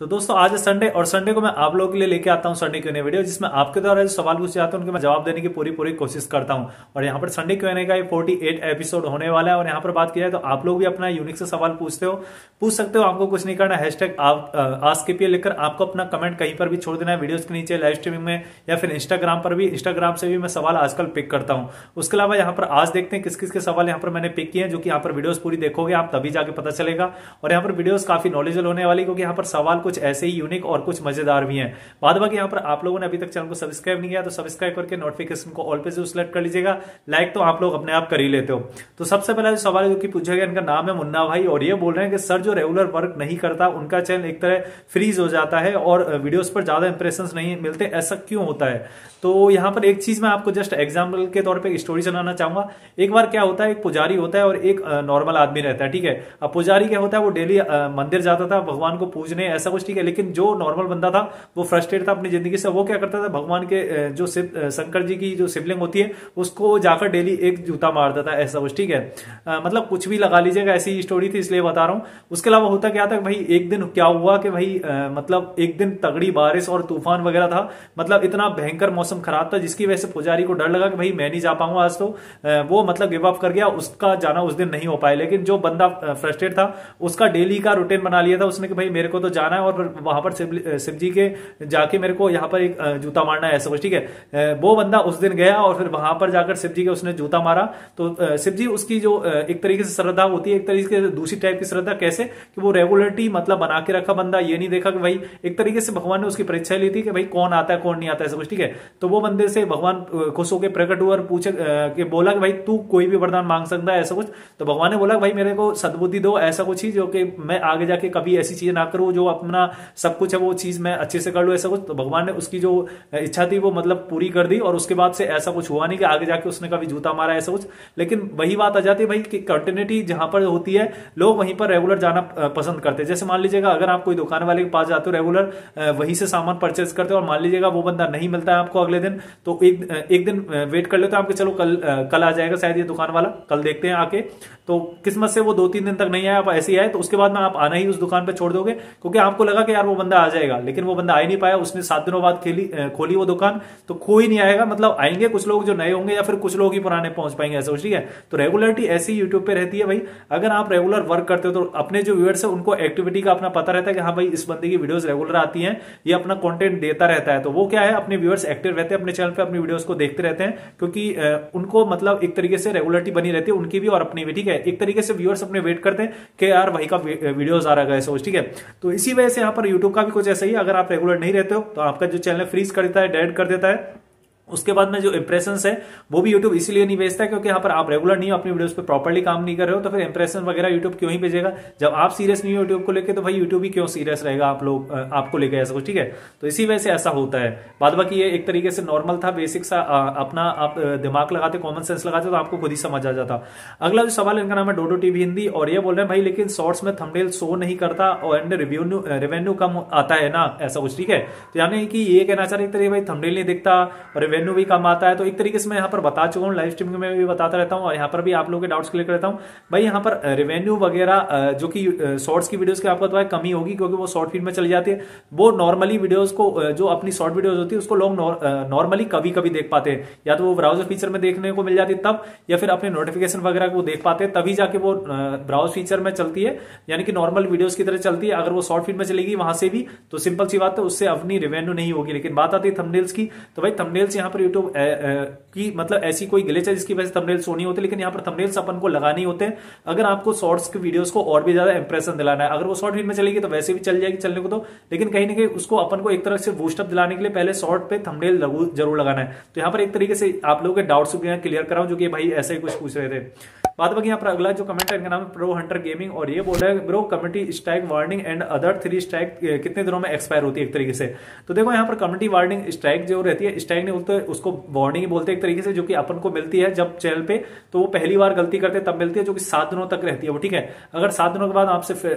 तो दोस्तों आज है संडे और संडे को मैं आप लोगों के लिए लेके आता हूं संडे क्यूएनए वीडियो जिसमें आपके द्वारा जो सवाल पूछे जाते हैं उनके मैं जवाब देने की पूरी कोशिश करता हूं। और यहाँ पर संडे क्यूएनए का 48 एपिसोड होने वाला है। और यहाँ पर बात की जाए तो आप लोग भी अपना यूनिक से सवाल पूछ सकते हो। आपको कुछ नहीं करना, हैशटैग आस्ककेपीएल लिखकर आपको अपना कमेंट कहीं पर भी छोड़ देना है, वीडियोज के नीचे, लाइव स्ट्रीमिंग में या फिर इंस्टाग्राम पर भी। इंस्टाग्राम से भी मैं सवाल आजकल पिक करता हूँ। उसके अलावा यहाँ पर आज देखते हैं किस किस के सवाल यहाँ पर मैंने पिक किए हैं, जो कि यहाँ पर वीडियोस पूरी देखोगे आप तभी जाके पता चलेगा। और यहाँ पर वीडियोस काफी नॉलेजेबल होने वाली, क्योंकि यहाँ पर सवाल कुछ ऐसे ही यूनिक और कुछ मजेदार भी हैं। बाद बाकी यहाँ पर आप लोगों ने अभी तक चैनल को सब्सक्राइब नहीं किया तो सब्सक्राइब करके नोटिफिकेशन को ऑल पे जरूर सिलेक्ट कर लीजिएगा। लाइक तो आप लोग अपने आप कर ही लेते हो। तो सबसे पहला जो सवाल जो कि पूछा गया, इनका नाम है मुन्ना भाई और ये बोल रहे हैं कि सर जो रेगुलर वर्क नहीं करता उनका चैनल एक तरह फ्रीज हो जाता है और वीडियोस पर ज्यादा इंप्रेशंस नहीं मिलते, ऐसा क्यों होता है? तो यहाँ पर एक चीज मैं आपको जस्ट एग्जाम्पल के तौर पर एक स्टोरी सुनाना चाहूंगा। एक बार क्या होता है, एक पुजारी होता है और एक नॉर्मल आदमी रहता है, ठीक है। अब पुजारी क्या होता है, वो डेली मंदिर जाता था भगवान को पूजने, ऐसा कुछ, ठीक है। लेकिन जो नॉर्मल बंदा था वो फ्रस्ट्रेट था अपनी जिंदगी से। वो क्या करता था, भगवान के जो शंकर जी की जो शिवलिंग होती है उसको जाकर डेली एक जूता मारता था, ऐसा कुछ, ठीक है। मतलब कुछ भी लगा लीजिएगा, ऐसी स्टोरी थी इसलिए बता रहा हूं। उसके अलावा होता क्या था, भाई एक दिन क्या हुआ कि भाई मतलब एक दिन तगड़ी बारिश और तूफान वगैरह था, मतलब इतना भयंकर मौसम खराब था जिसकी वजह से पुजारी को डर लगा कि भाई मैं नहीं जा पाऊंगा आज। तो वो मतलब गिव अप कर गया, उसका जाना उस दिन नहीं हो पाया। लेकिन जो बंदा फ्रस्ट्रेट था उसका डेली का रूटीन बना लिया था उसने कि भाई मेरे को तो जाना है और वहां पर शिव जी के जाके मेरे को यहाँ पर एक जूता मारना है, ऐसा कुछ, ठीक है। वो बंदा उस दिन गया और फिर वहां पर जाकर शिव जी के उसने जूता मारा। तो शिव जी उसकी जो एक तरीके से श्रद्धा होती है, एक तरीके से दूसरी टाइप की श्रद्धा कैसे कि वो रेगुलरिटी मतलब बना के रखा बंदा, ये नहीं देखा कि भाई एक तरीके से भगवान ने उसकी परीक्षा ली थी कि भाई कौन आता है कौन नहीं आता है, ऐसा कुछ, ठीक है। तो वो बंदे से भगवान खुश होकर प्रकट हुआ और पूछे कि बोला कि भाई तू कोई भी वरदान मांग सकता है, ऐसा कुछ। तो भगवान ने बोला भाई मेरे को सद्बुद्धि दो, ऐसा कुछ ही जो कि मैं आगे जाके कभी ऐसी चीजें ना करूं, जो अपना सब कुछ है वो चीज मैं अच्छे से कर लूं, ऐसा कुछ। तो भगवान ने उसकी जो इच्छा थी वो मतलब पूरी कर दी और उसके बाद से ऐसा कुछ हुआ नहीं कि आगे जाके उसने कभी जूता मारा, ऐसा कुछ। लेकिन वही बात आ जाती है भाई कि कंटिन्यूटी जहां पर होती है लोग वहीं पर रेगुलर जाना पसंद करते हैं। जैसे मान लीजिएगा अगर आप कोई दुकान वाले के पास जाते हो रेगुलर वहीं से सामान परचेज करते हो और मान लीजिएगा वो बंदा नहीं मिलता है आपको अगले दिन, तो एक दिन वेट कर लेते हो आपके, चलो कल आ जाएगा शायद ये दुकान वाला, कल देखते हैं आके। तो किस्मत से वो 2-3 दिन तक नहीं आया, आप ऐसे ही आए, तो उसके बाद में आप आना ही उस दुकान पे छोड़ दोगे क्योंकि आपको लगा कि यार वो बंदा आ जाएगा। लेकिन वो बंदा आ ही नहीं पाया, उसने 7 दिनों बाद खोली वो दुकान, तो कोई नहीं आएगा। मतलब आएंगे कुछ लोग जो नए होंगे या फिर कुछ लोग ही पुराने पहुंच पाएंगे, ऐसा कुछ, ठीक है। तो रेगुलरिटी ऐसी यूट्यूब पे रहती है भाई। अगर आप रेगुलर वर्क करते हो तो अपने जो व्यूअर्स है उनको एक्टिविटी का अपना पता रहता है कि हाँ भाई इस बंदे की वीडियोस रेगुलर आती हैं, ये अपना कंटेंट देता रहता है। तो वो क्या है, अपने व्यूअर्स एक्टिव रहते हैं अपने चैनल पे, अपनी वीडियोस को देखते रहते हैं, क्योंकि उनको मतलब एक तरीके से रेगुलरिटी बनी रहती है उनकी भी और अपनी भी, ठीक है। एक तरीके से व्यूअर्स अपने वेट करते हैं कि यार भाई का वीडियोस आ रहा है, ऐसा, ठीक है। तो इसी वजह से यहाँ पर यूट्यूब का भी कुछ ऐसा ही, अगर आप रेगुलर नहीं रहते हो तो आपका जो चैनल फ्रीज कर देता है, डेड कर देता है। उसके बाद में जो इंप्रेशंस है वो भी यूट्यूब इसीलिए नहीं भेजता है क्योंकि यहाँ पर आप रेगुलर नहीं हो, अपनी वीडियोस पे प्रॉपर्ली काम नहीं कर रहे हो, तो फिर इंप्रेशन वगैरह यूट्यूब क्यों ही भेजेगा? जब आप सीरियस नहीं हो यूट्यूब को लेकर तो भाई यूट्यूब ही क्यों सीरियस रहेगा आपको लेकर, ऐसा कुछ, ठीक है। तो इसी वजह से ऐसा होता है। बाद बाकी ये एक तरीके से नॉर्मल था, बेसिक सा अपना आप दिमाग लगाते, कॉमन सेंस लगाते तो आपको खुद ही समझ आ जाता। अगला जो सवाल इनका नाम है डोडो टीवी हिंदी और ये बोल रहे हैं भाई लेकिन शॉर्ट्स में थंबनेल शो नहीं करता और रेवेन्यू कम आता है ना, ऐसा कुछ, ठीक है। तो यानी कि ये कहना चाह रहे भाई थंबनेल नहीं दिखता और रेवेन्यू भी कम आता है। तो एक तरीके से मैं यहाँ पर बता चुका हूँ, लाइव स्ट्रीमिंग में भी बताता रहता हूँ और यहाँ पर भी आप लोगों के डाउट्स क्लियर करता हूँ। भाई यहाँ पर रेवेन्यू वगैरह जो कि शॉर्ट्स की वीडियोस की आपको तो कमी होगी क्योंकि वो शॉर्ट फीड में चली जाती है। वो नॉर्मली वीडियोस को जो अपनी शॉर्ट वीडियोस होती है उसको लोग नॉर्मली कभी कभी देख पाते हैं, या तो वो ब्राउजर फीचर में देखने को मिल जाती है तब, या फिर अपने नोटिफिकेशन वगैरह को देख पाते हैं तभी जाके वो ब्राउज फीचर में चलती है, यानी कि नॉर्मल वीडियोस की तरह चलती है। अगर वो शॉर्ट फीड में चलेगी वहां से भी तो सिंपल सी बात है उससे अपनी रेवेन्यू नहीं होगी। लेकिन बात आती है थंबनेल्स की, तो भाई थंबनेल्स यहाँ पर यूट्यूब की मतलब ऐसी कोई ग्लिच है जिसकी वजह से थंबनेल्स शो नहीं होते, लेकिन यहाँ पर थंबनेल्स अपन को लगाने होते हैं अगर आपको शॉर्ट्स की वीडियोस को और भी ज्यादा इंप्रेशन दिलाना है। अगर वो शॉर्ट फीड में चलेगी तो वैसे भी चल जाएगी चलने को तो, लेकिन कहीं ना कहीं उसको अपन को एक तरह से बूस्टअप दिलाने के लिए पहले शॉर्ट पे थंबनेल जरूर लगाना है। तो यहाँ पर एक तरीके से आप लोगों के डाउट्स क्लियर कराऊं जो कि भाई ऐसे ही कुछ पूछ रहे थे। बात बाकी यहाँ पर अगला जो कमेंट है इनका नाम है प्रो हंटर गेमिंग और ये बोल रहा है bro community strike warning and other 3 strike कितने दिनों में एक्सपायर होती है एक तरीके से? तो देखो यहाँ पर कम्युनिटी वार्निंग स्ट्राइक जो रहती है, स्ट्राइक नहीं बोलते उसको वार्निंग ही बोलते हैं एक तरीके से, जो कि अपन को मिलती है जब चैनल पे तो वो पहली बार गलती करते हैं तब मिलती है, जो कि 7 दिनों तक रहती है वो, ठीक है। अगर 7 दिनों के बाद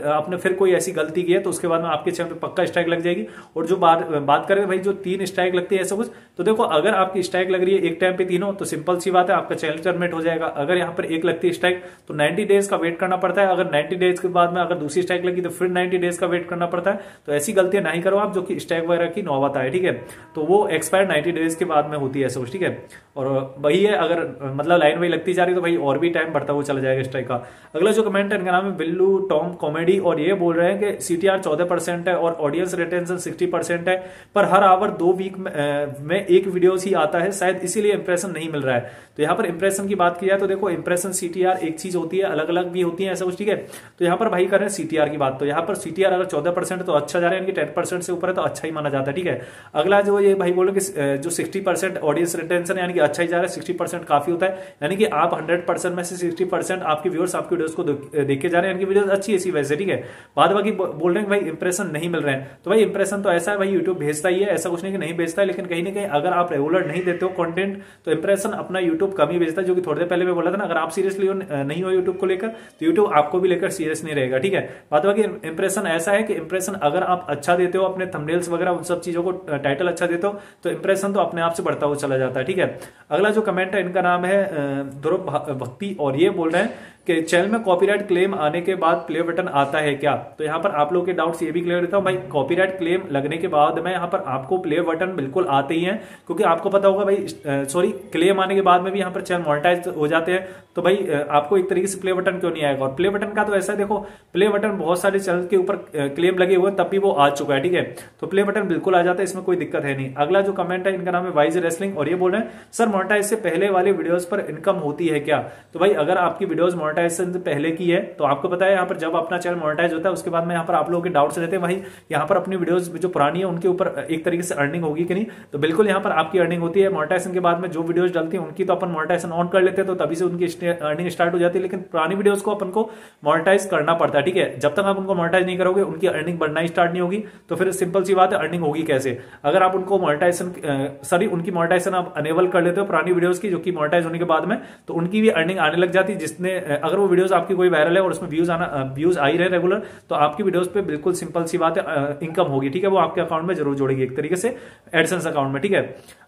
आपने फिर कोई ऐसी गलती की है तो उसके बाद में आपके चैनल पे पक्का स्ट्राइक लग जाएगी। और जो बात करें भाई जो 3 स्ट्राइक लगती है ऐसा कुछ, तो देखो अगर आपकी स्ट्राइक लग रही है एक टाइम पे तीनों तो सिंपल सी बात है आपका चैनल टर्मिनेट हो जाएगा। अगर यहाँ पर एक लगती है लगती है स्ट्राइक तो 90 डेज का वेट करना पड़ता है, अगर 90 डेज के बाद में अगर दूसरी स्ट्राइक लगी तो फिर 90 डेज का वेट करना पड़ता है। तो ऐसी गलतियां नहीं करो आप जो कि स्ट्राइक वगैरह की नौबत आए, ठीक है। तो वो एक्सपायर 90 डेज के बाद में होती है ऐसा कुछ, ठीक है। और वही है, अगर मतलब लाइन वही लगती जा रही तो भाई और भी टाइम बढ़ता हुआ चला जाएगा स्ट्राइक का। अगला जो कमेंट है इनका नाम है बिल्लू टॉम कॉमेडी और ये बोल रहे हैं कि सीटीआर 14% है और ऑडियंस रिटेंशन 60% है, पर हर आवर 2 वीक में एक वीडियोस ही आता है, शायद इसीलिए इंप्रेशन नहीं मिल रहा है। तो यहाँ पर इंप्रेशन की बात की जाए तो देखो इंप्रेशन सीटीआर एक चीज होती है, अलग अलग भी होती है ऐसा कुछ, ठीक है। तो यहाँ पर भाई करें सीटीआर की बात, तो यहाँ पर सीटीआर अगर 14% तो अच्छा जा रहा है, इनकी 10% से ऊपर है तो अच्छा ही माना जाता है, ठीक है। अगला जो ये भाई बोलो कि जो 60% ऑडियंस रिटेंशन यानी कि अच्छा ही जा रहा है, 60% काफी होता है, यानी कि आप 100% में से 60% आपके व्यूअर्स आपकी वीडियोस को देख के जा रहे हैं, इनकी वीडियोस अच्छी ऐसी वैसे, ठीक है। बाद बाकी बोल रहे हैं भाई इंप्रेशन नहीं मिल रहे हैं, तो भाई इंप्रेशन तो ऐसा है भाई यूट्यूब भेजता ही है, ऐसा कुछ नहीं कि नहीं भेजता है, लेकिन कहीं ना कहीं अगर आप रेगुलर नहीं देते हो कंटेंट तो इंप्रेशन अपना यूट्यूब कम ही भेजता है, जो कि थोड़ी देर पहले मैं बोला था ना, अगर आप सीरियसली नहीं हो यूट्यूब को लेकर तो यूट्यूब आपको भी लेकर सीरियस नहीं रहेगा, ठीक है। बाद बाकी इंप्रेशन ऐसा है कि इंप्रेशन अगर आप अच्छा देते हो, अपने थंबनेल्स वगैरह उन सब चीजों को टाइटल अच्छा देते हो तो इंप्रेशन तो अपने आप से बढ़ता हुआ चला जाता है, ठीक है। अगला जो कमेंट है इनका नाम है ध्रुव भक्ति और ये बोल रहे हैं कि चैनल में कॉपीराइट क्लेम आने के बाद प्ले बटन आता है क्या। तो यहाँ पर आप लोग के डाउट्स ये भी क्लियर देता हूँ भाई, कॉपीराइट क्लेम लगने के बाद में यहाँ पर आपको प्ले बटन बिल्कुल आते ही हैं, क्योंकि आपको पता होगा भाई सॉरी क्लेम आने के बाद में भी यहाँ पर चैनल मोनेटाइज हो जाते हैं, तो भाई आपको एक तरीके से प्ले बटन क्यों नहीं आएगा। और प्ले बटन का तो ऐसा है, देखो प्ले बटन बहुत सारे चैनल के ऊपर क्लेम लगे हुए तब भी वो आ चुका है, ठीक है। तो प्ले बटन बिल्कुल आ जाता है, इसमें कोई दिक्कत है नहीं। अगला जो कमेंट है इनका नाम है वाइज रेसलिंग और ये बोल रहे हैं सर मोनेटाइज से पहले वाले वीडियोस पर इनकम होती है क्या। तो भाई अगर आपकी वीडियोस मोनेटाइजेशन से पहले की है तो आपको पता है यहाँ पर जब अपना चैनल मोनेटाइज होता है उसके बाद में यहाँ पर आप लोगों के डाउट्स रहते हैं भाई यहाँ पर अपनी वीडियोस जो पुरानी है उनके ऊपर एक तरीके से अर्निंग होगी कि नहीं, तो बिल्कुल यहाँ पर आपकी अर्निंग होती है। मोनेटाइजेशन के बाद में जो वीडियोस डलती है उनकी तो अपन मोनेटाइजेशन ऑन कर लेते हैं, तो तभी से उनकी अर्निंग स्टार्ट हो जाती है, लेकिन पुरानी वीडियोस को अपन को मोनेटाइज करना पड़ता है, ठीक है। जब तक आप उनको मोनेटाइज नहीं करोगे उनकी अर्निंग बढ़ना ही स्टार्ट नहीं होगी, तो फिर सिंपल सी बात है अर्निंग होगी कैसे। अगर आप उनको मोनेटाइजेशन उनकी मोनेटाइजेशन आप अनेबल कर लेते हो पुरानी वीडियोस की जो कि मोनेटाइज होने के बाद में, तो उनकी भी अर्निंग आने लग जाती है, जिसने अगर वो वीडियोस आपकी कोई वायरल है और उसमें व्यूज आ ही रहे रेगुलर, तो आपकी वीडियोस पे बिल्कुल सिंपल सी बात है इनकम होगी, ठीक है। वो आपके अकाउंट में जरूर जोड़ेगी एक तरीके से एडसेंस अकाउंट में, ठीक है।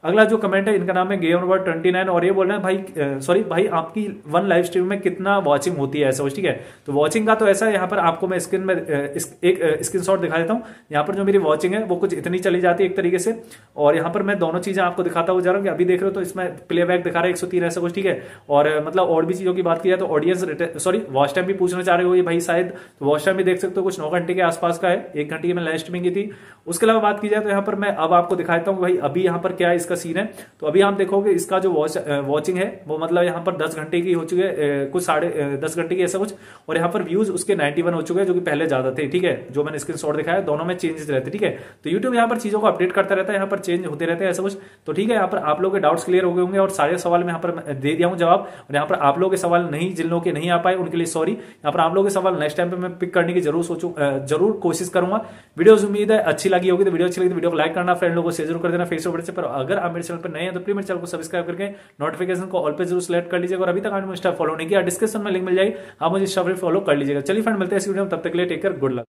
अगला जो कमेंट है इनका नाम है गेम नंबर 29 और ये बोल रहे हैं भाई सॉरी भाई आपकी वन लाइव स्ट्रीम में कितना वॉचिंग होती है ऐसा, ठीक है। तो वॉचिंग का तो ऐसा है, यहाँ पर आपको मैं स्क्रीन में एक स्क्रीनशॉट दिखा देता हूँ। यहाँ पर जो मेरी वॉचिंग है वो कुछ इतनी चली जाती है एक तरीके से, और यहाँ पर मैं दोनों चीजें आपको दिखाता हुआ जा रहा हूँ। अभी देख रहे हो तो इसमें प्लेबैक दिखा रहा है 103 ऐसा कुछ, ठीक है। और मतलब और भी चीजों की बात की जाए तो ऑडियंस सॉरी वॉच टाइम भी पूछना चाह रहे हो ये भाई शायद, तो वॉच टाइम भी देख सकते हो कुछ 9 घंटे के आसपास का है, 1 घंटे की मैं लाइव स्ट्रीमिंग की थी। उसके अलावा बात की जाए तो यहाँ पर मैं अब आपको दिखाता हूँ भाई अभी यहाँ पर क्या इसका सीन है। तो अभी आप देखोगे इसका जो वॉचिंग है वो मतलब यहाँ पर 10 घंटे की हो चुकी है, कुछ 10.5 घंटे की ऐसा कुछ, और यहाँ पर व्यूज उसके 91 हो चुके हैं जो कि पहले ज्यादा थे, ठीक है। जो मैंने स्क्रीनशॉट दिखाया दोनों में चेंजेस रहते हैं, ठीक है। तो यूट्यूब यहाँ पर चीजों को अपडेट करता रहता है, यहाँ पर चेंज होते रहते हैं ऐसा कुछ। तो ठीक है, यहाँ पर आप लोगों के डाउट्स क्लियर हो गए होंगे और सारे सवाल मैं यहाँ पर दे दिया हूँ जवाब। और यहाँ पर आप लोगों के सवाल नहीं, जिन लोगों के नहीं आ पाए उनके लिए सॉरी। यहाँ पर आप लोगों के सवाल नेक्स्ट टाइम पे मैं पिक करने की जरूर कोशिश करूंगा। वीडियोस उम्मीद है अच्छी लगी होगी, तो वीडियो अच्छी लगी तो वीडियो को लाइक करना, फ्रेंड लोगों को शेयर जरूर कर देना फेसबुक पर। अगर आप मेरे चैनल पर नए हैं तो प्लीज मेरे चैनल को सब्सक्राइब करके नोटिफिकेशन को ऑल पे जरूर सेलेक्ट कर लीजिएगा। और अभी तक आपने इंस्टा फॉलो नहीं किया, डिस्क्रिप्शन में लिंक मिल जाएगी, आप मुझे इंस्टा पर फॉलो कर लीजिएगा। चलिए फ्रेंड मिलते हैं इस वीडियो में, तब तक के लिए टेक केयर, गुड लक।